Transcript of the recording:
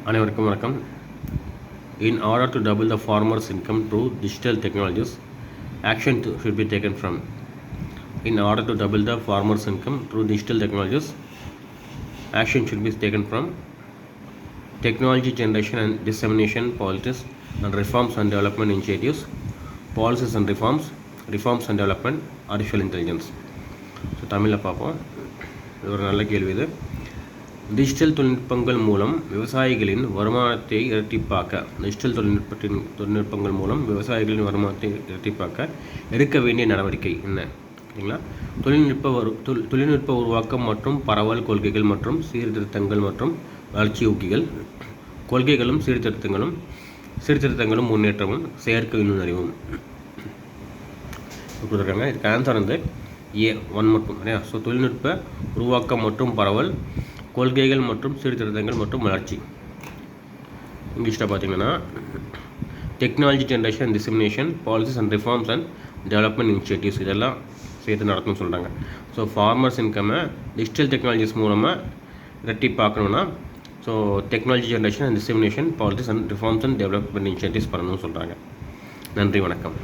அனைவருக்கும் வணக்கம். In order to double the farmers' income through digital technologies, action should be taken from. In order to double the farmers' income through digital technologies, action should be taken from technology generation and dissemination policies and reforms and development initiatives, policies and reforms, reforms and development, artificial intelligence. So தமிழில் பார்ப்போம். இது ஒரு நல்ல கேள்வி. இது digital தொழில்நுட்பங்கள் மூலம் விவசாயிகளின் வருமானத்தை இரட்டிப்பாக்க எடுக்க வேண்டிய நடவடிக்கை என்ன? சரிங்களா? தொழில்நுட்ப உருவாக்கம் மற்றும் பரவல் கொள்கைகள் மற்றும் சீர்திருத்தங்கள் மற்றும் வளர்ச்சி ஊக்கிகள். கொள்கைகளும் சீர்திருத்தங்களும் முன்னேற்றமும் செயற்கை நுண்ணறிவும் கொடுத்துருக்காங்க. இதுக்கு ஆன்சர் வந்து A1 மட்டும். ஸோ தொழில்நுட்ப உருவாக்கம் மற்றும் பரவல், கொள்கைகள் மற்றும் சீர்திருத்தங்கள் மற்றும் வளர்ச்சி. இங்கிலீஷில் பார்த்தீங்கன்னா technology generation and dissemination, policies and reforms and development initiatives இதெல்லாம் சேர்த்து நடத்தணும்னு சொல்கிறாங்க. ஸோ ஃபார்மர்ஸ் இன்கம்மை டிஜிட்டல் டெக்னாலஜிஸ் மூலமாக இரட்டிப்பாக்கணும்னா so technology generation and dissemination, policies and reforms and development initiatives பண்ணணும்னு சொல்கிறாங்க. நன்றி, வணக்கம்.